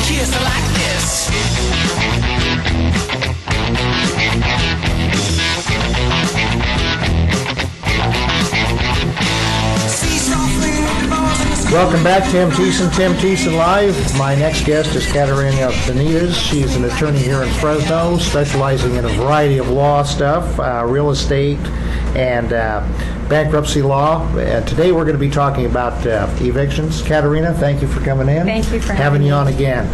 kiss like this. Welcome back to Tim Thiessen Live. My next guest is Catarina Benitez. She's an attorney here in Fresno, specializing in a variety of law stuff, real estate, and bankruptcy law. Today we're going to be talking about evictions. Catarina, thank you for coming in. Thank you for having you on again.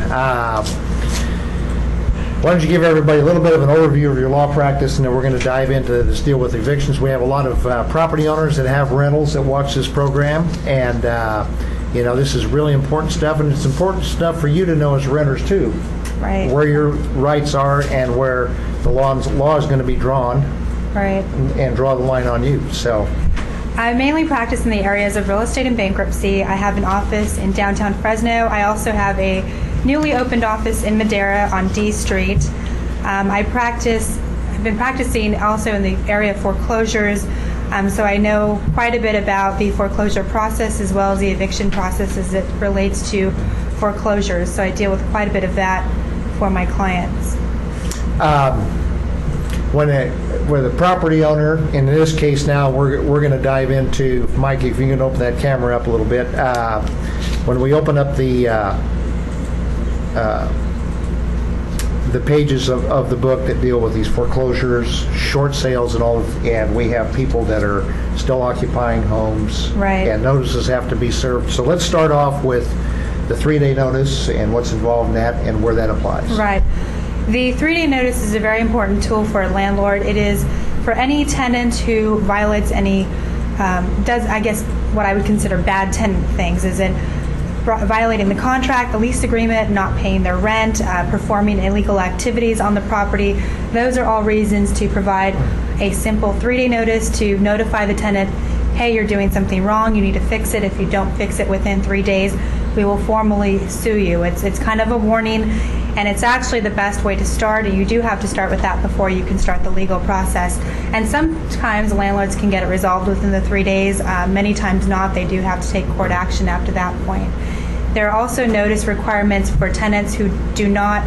Why don't you give everybody a little bit of an overview of your law practice, and then we're going to dive into this deal with evictions. We have a lot of property owners that have rentals that watch this program, and you know, this is really important stuff, and it's important stuff for you to know as renters too. Right. Where your rights are and where the law is going to be drawn. Right. And draw the line on you. So I mainly practice in the areas of real estate and bankruptcy. I have an office in downtown Fresno. I also have a newly opened office in Madera on D Street. I've been practicing also in the area of foreclosures, so I know quite a bit about the foreclosure process as well as the eviction process as it relates to foreclosures. So I deal with quite a bit of that for my clients. When the property owner, in this case now, we're going to dive into, Mike, if you can open that camera up a little bit. When we open up the pages of the book that deal with these foreclosures, short sales, and we have people that are still occupying homes, right, and notices have to be served. So let's start off with the 3-day notice and what's involved in that and where that applies. Right. The 3-day notice is a very important tool for a landlord. It is for any tenant who violates any, does, I guess, what I would consider bad tenant things, is in violating the contract, the lease agreement, not paying their rent, performing illegal activities on the property. Those are all reasons to provide a simple 3-day notice to notify the tenant, hey, you're doing something wrong, you need to fix it. If you don't fix it within 3 days, we will formally sue you. It's kind of a warning, and it's actually the best way to start, and you do have to start with that before you can start the legal process. And sometimes landlords can get it resolved within the 3 days. Many times not. They do have to take court action after that point. There are also notice requirements for tenants who do not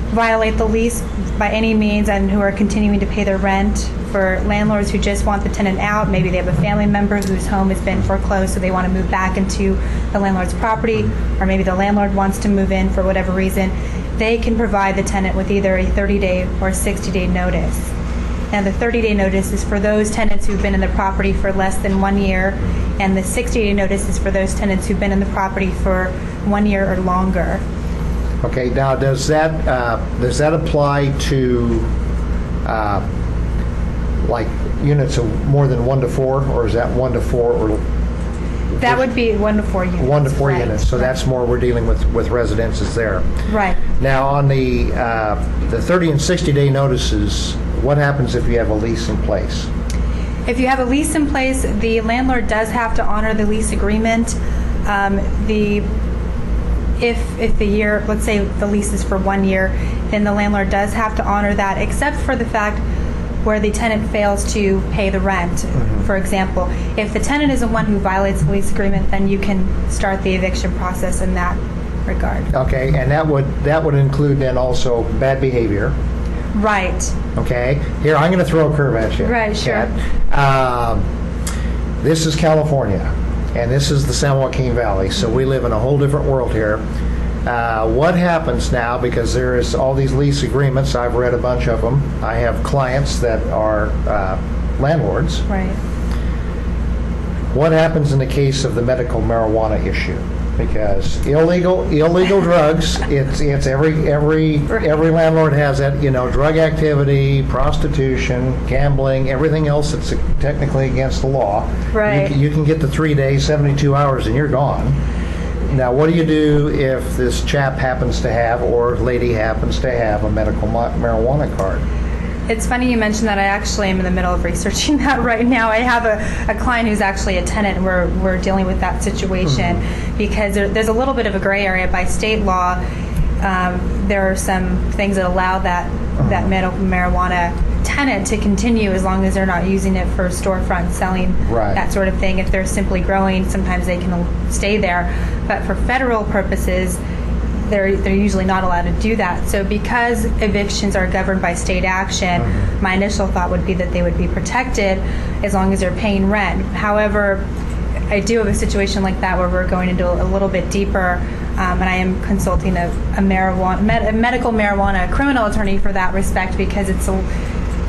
violate the lease by any means and who are continuing to pay their rent. For landlords who just want the tenant out, maybe they have a family member whose home has been foreclosed, so they want to move back into the landlord's property, or maybe the landlord wants to move in for whatever reason, they can provide the tenant with either a 30-day or a 60-day notice. Now, the 30-day notice is for those tenants who've been in the property for less than 1 year, and the 60-day notice is for those tenants who've been in the property for 1 year or longer. Okay. Now, does that apply to like units of more than 1 to 4, or is that 1 to 4, or that would be 1 to 4 units? 1 to 4 right. units. So that's more we're dealing with residences there. Right. Now, on the 30 and 60-day notices, what happens if you have a lease in place? If you have a lease in place, the landlord does have to honor the lease agreement. If the year, let's say the lease is for 1 year, then the landlord does have to honor that, except for the fact where the tenant fails to pay the rent. Mm-hmm. For example, if the tenant is the one who violates the lease agreement, then you can start the eviction process in that regard. Okay, and that would include then also bad behavior. Right. Okay. Here, I'm going to throw a curve at you. Right, sure. This is California, and this is the San Joaquin Valley, so we live in a whole different world here. What happens now, because there is all these lease agreements, I've read a bunch of them. I have clients that are landlords. Right. What happens in the case of the medical marijuana issue? Because illegal drugs, it's every landlord has that, drug activity, prostitution, gambling, everything else that's technically against the law. Right. You can get to 3 days, 72 hours, and you're gone. Now, what do you do if this chap happens to have, or lady happens to have, a medical marijuana card? It's funny you mentioned that. I actually am in the middle of researching that right now. I have a client who's actually a tenant, and we're dealing with that situation. Mm-hmm. Because there's a little bit of a gray area by state law. There are some things that allow that medical marijuana tenant to continue as long as they're not using it for storefront selling, right, that sort of thing. If they're simply growing, sometimes they can stay there. But for federal purposes, they're usually not allowed to do that. So because evictions are governed by state action, my initial thought would be that they would be protected as long as they're paying rent. However, I do have a situation like that where we're going into a little bit deeper, and I am consulting a medical marijuana criminal attorney for that respect, because it's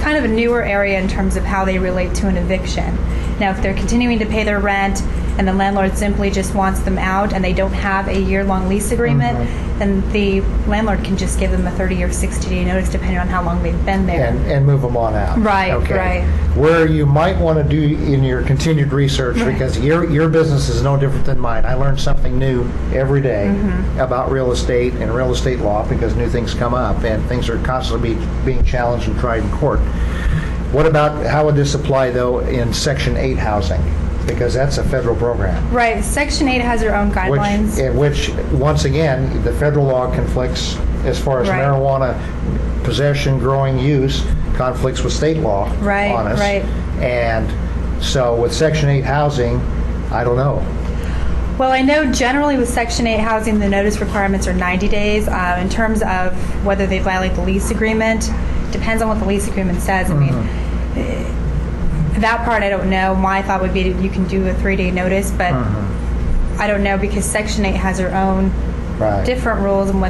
kind of a newer area in terms of how they relate to an eviction. Now, if they're continuing to pay their rent and the landlord simply just wants them out and they don't have a year-long lease agreement, then the landlord can just give them a 30 or 60-day notice depending on how long they've been there. And move them on out. Right, okay. right. Where you might want to do in your continued research, because your business is no different than mine. I learn something new every day about real estate and real estate law, because new things come up and things are constantly being challenged and tried in court. What about, how would this apply, though, in Section 8 housing? Because that's a federal program. Right. Section 8 has their own guidelines. Which, once again, the federal law conflicts as far as marijuana possession, growing, use, conflicts with state law on us. Right. And so with Section 8 housing, I don't know. Well, I know generally with Section 8 housing, the notice requirements are 90 days. In terms of whether they violate the lease agreement, depends on what the lease agreement says. I mean, that part I don't know. My thought would be that you can do a 3-day notice, but I don't know, because Section 8 has their own different rules and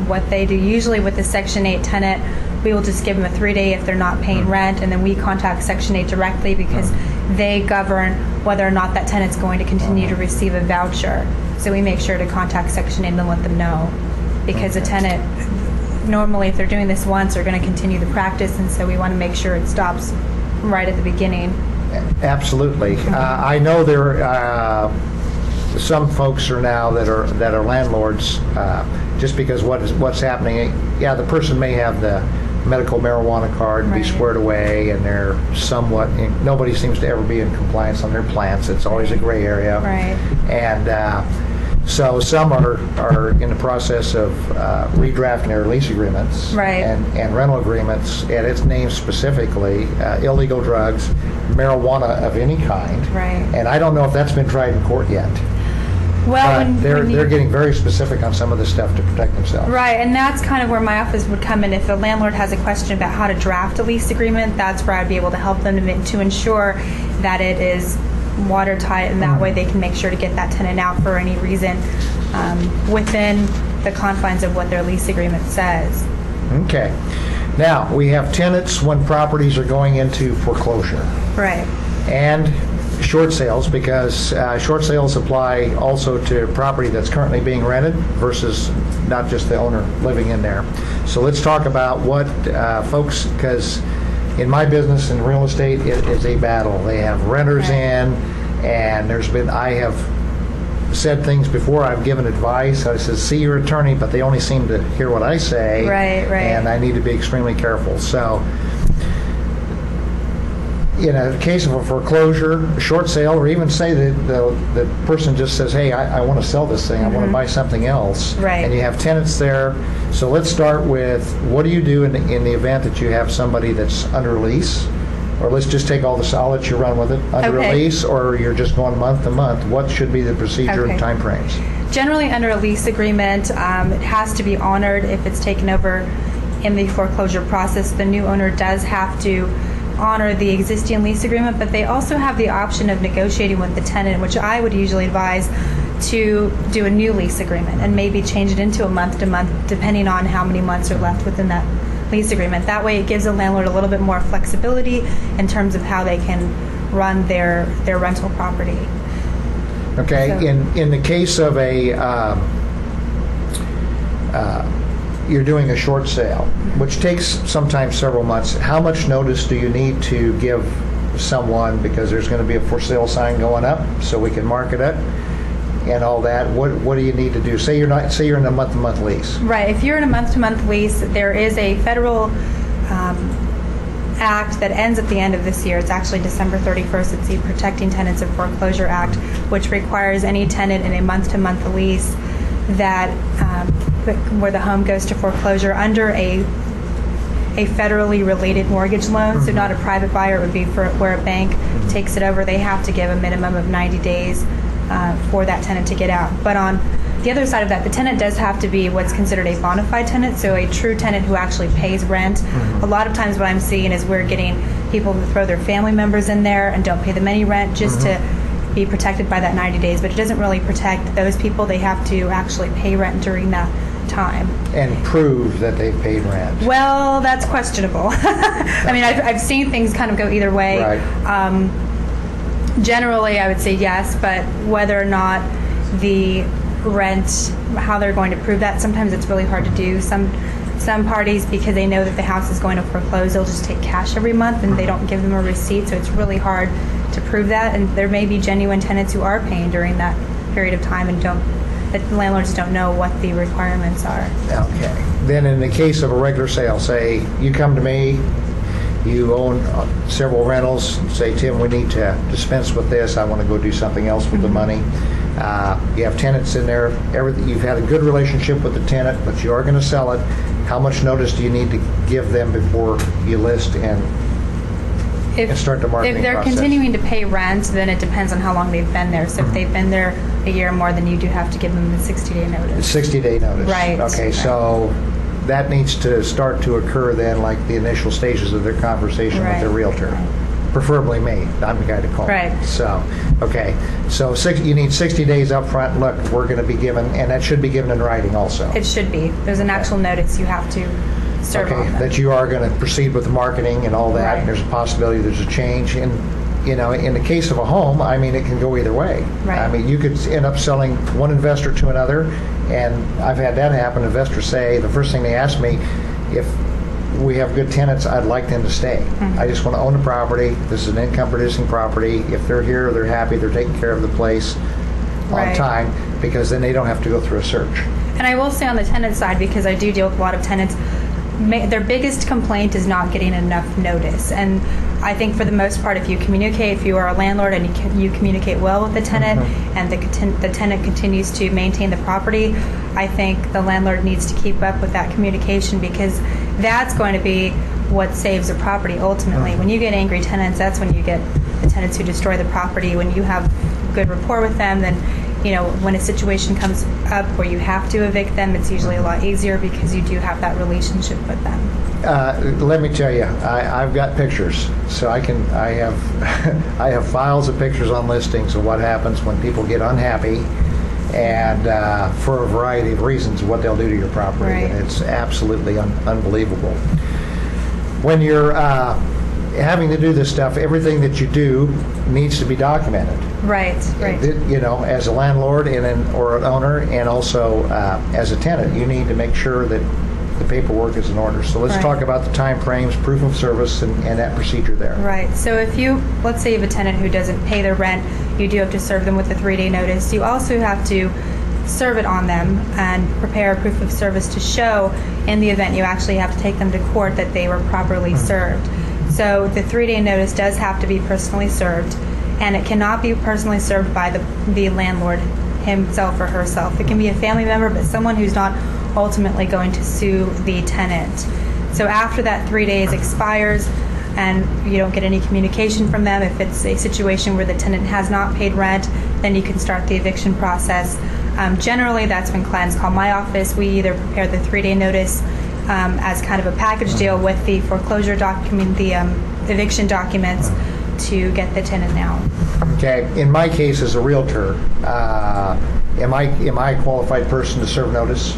what they do. Usually with the Section 8 tenant, we will just give them a 3-day if they're not paying rent, and then we contact Section 8 directly, because they govern whether or not that tenant's going to continue to receive a voucher. So we make sure to contact Section 8 and let them know, because a tenant, normally if they're doing this once, they're going to continue the practice, and so we want to make sure it stops right at the beginning. Absolutely. I know there some folks are now that are landlords, just because what's happening. Yeah, the person may have the medical marijuana card and be squared away, and they're somewhat. Nobody seems to ever be in compliance on their plans. It's always a gray area. Right. And so some are in the process of redrafting their lease agreements and rental agreements, and it's named specifically illegal drugs, marijuana of any kind. Right. And I don't know if that's been tried in court yet. Well, they're getting very specific on some of this stuff to protect themselves. Right, and that's kind of where my office would come in. If the landlord has a question about how to draft a lease agreement, that's where I'd be able to help them to ensure that it is watertight, and that way they can make sure to get that tenant out for any reason within the confines of what their lease agreement says. Okay. Now, we have tenants when properties are going into foreclosure. Right. And short sales, because short sales apply also to property that's currently being rented versus not just the owner living in there. So let's talk about what folks, because in my business in real estate, it is a battle. They have renters in, and I have said things before, I've given advice. I said, see your attorney, but they only seem to hear what I say. Right. And I need to be extremely careful. So in a case of a foreclosure, a short sale, or even say that the person just says, hey, I want to sell this thing, I want to buy something else, and you have tenants there. So let's start with, what do you do in the event that you have somebody that's under lease? Or let's just take all this, I'll let you run with it, under a lease, or you're just going month to month. What should be the procedure and time frames? Generally under a lease agreement, it has to be honored if it's taken over in the foreclosure process. The new owner does have to honor the existing lease agreement, but they also have the option of negotiating with the tenant, which I would usually advise to do a new lease agreement and maybe change it into a month to month, depending on how many months are left within that lease agreement. That way it gives the landlord a little bit more flexibility in terms of how they can run their rental property. Okay, so, in the case of you're doing a short sale, which takes sometimes several months, how much notice do you need to give someone, because there's going to be a for sale sign going up so we can market it and all that? What do you need to do? Say you're in a month-to-month lease. Right. If you're in a month-to-month lease, there is a federal act that ends at the end of this year. It's actually December 31st. It's the Protecting Tenants in Foreclosure Act, which requires any tenant in a month-to-month lease that where the home goes to foreclosure under a federally related mortgage loan, so not a private buyer, it would be for where a bank takes it over. They have to give a minimum of 90 days for that tenant to get out. But on the other side of that, the tenant does have to be what's considered a bona fide tenant, so a true tenant who actually pays rent. A lot of times what I'm seeing is we're getting people who throw their family members in there and don't pay them any rent just to be protected by that 90 days, but it doesn't really protect those people. They have to actually pay rent during that time. And prove that they've paid rent. Well, that's questionable. I mean, I've seen things kind of go either way. Right. Generally, I would say yes, but whether or not the rent, how they're going to prove that, sometimes it's really hard to do. Some parties, because they know that the house is going to foreclose, they'll just take cash every month and they don't give them a receipt, so it's really hard to prove that. And there may be genuine tenants who are paying during that period of time and that landlords don't know what the requirements are. Okay. Then in the case of a regular sale, say you come to me, you own several rentals, say, Tim, we need to dispense with this, I want to go do something else with the money. You have tenants in there, you've had a good relationship with the tenant, but you are going to sell it. How much notice do you need to give them before you list and start the marketing If they're process? continuing to pay rent, then it depends on how long they've been there. So if they've been there a year or more, then you do have to give them the 60-day notice. 60-day notice. Right. Okay, right. So that needs to start to occur then, like the initial stages of their conversation with their realtor. Preferably me. I'm the guy to call. Right. So, okay. So you need 60 days up front. Look, we're going to be given, and that should be given in writing also. It should be. There's an actual notice you have to serve on them. That you are going to proceed with the marketing and all that. Right. And there's a possibility there's a change. And, in the case of a home, I mean, it can go either way. Right. I mean, you could end up selling one investor to another, and I've had that happen. Investors say, the first thing they ask me, if we have good tenants, I'd like them to stay. I just want to own the property. This is an income-producing property. If they're here, they're happy, they're taking care of the place on time, because then they don't have to go through a search. And I will say on the tenant side, because I do deal with a lot of tenants, their biggest complaint is not getting enough notice. And I think for the most part, if you are a landlord and you communicate well with the tenant, and the tenant continues to maintain the property, I think the landlord needs to keep up with that communication, because that's going to be what saves a property ultimately. When you get angry tenants, that's when you get the tenants who destroy the property. When you have good rapport with them, then when a situation comes up where you have to evict them, it's usually a lot easier because you do have that relationship with them. Let me tell you, I've got pictures, so I have I have files of pictures on listings of what happens when people get unhappy, and for a variety of reasons, what they'll do to your property. Right. And it's absolutely unbelievable. When you're having to do this stuff, everything that you do needs to be documented. Right. As a landlord or an owner, and also as a tenant, you need to make sure that the paperwork is in order. So let's talk about the time frames, proof of service, and that procedure there. Right. So let's say you have a tenant who doesn't pay their rent, you do have to serve them with a 3-day notice. You also have to serve it on them and prepare a proof of service to show, in the event you actually have to take them to court, that they were properly served. So the 3-day notice does have to be personally served, and it cannot be personally served by the landlord himself or herself. It can be a family member, but someone who's not ultimately going to sue the tenant. So after that 3 days expires and you don't get any communication from them, if it's a situation where the tenant has not paid rent, then you can start the eviction process. Generally, that's when clients call my office. We either prepare the 3-day notice as kind of a package deal with the foreclosure document, the eviction documents, to get the tenant out. Okay. In my case, as a realtor, am I a qualified person to serve notice?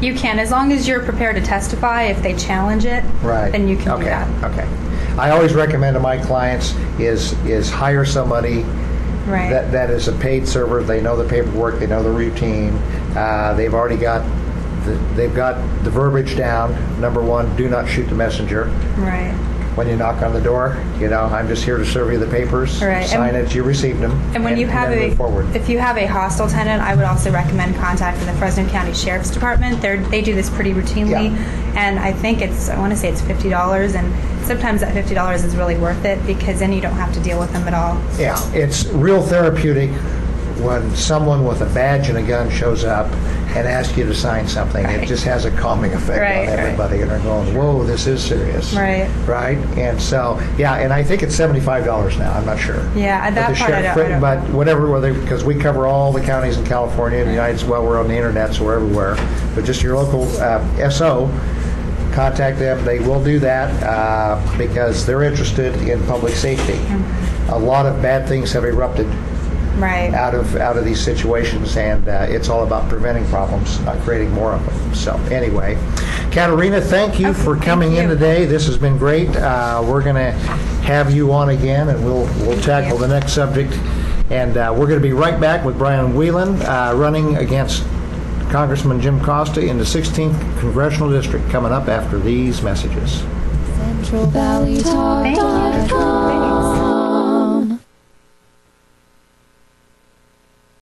You can, as long as you're prepared to testify. If they challenge it, then you can do that. Okay. I always recommend to my clients is hire somebody that is a paid server. They know the paperwork, they know the routine. They've already got the verbiage down. Number one, do not shoot the messenger. Right. When you knock on the door, I'm just here to serve you the papers. Right. Sign it, you received them. And when you have move forward. If you have a hostile tenant, I would also recommend contacting the Fresno County Sheriff's Department. They do this pretty routinely, and I think I want to say it's $50, and sometimes that $50 is really worth it, because then you don't have to deal with them at all. Yeah, it's real therapeutic when someone with a badge and a gun shows up and ask you to sign something. It just has a calming effect on everybody, and they're going, whoa, this is serious. Right? And so, yeah, and I think it's $75 now. I'm not sure. Yeah, that part I don't But whatever, because we cover all the counties in California and the United States. Well, we're on the internet, so we're everywhere. But just your local SO, contact them. They will do that because they're interested in public safety. A lot of bad things have erupted out of these situations, and it's all about preventing problems, not creating more of them. So anyway, Catarina, thank you for coming in today. This has been great. We're going to have you on again, and we'll tackle the next subject. And we're going to be right back with Brian Whelan running against Congressman Jim Costa in the 16th Congressional District coming up after these messages. CentralValleyTalk.com.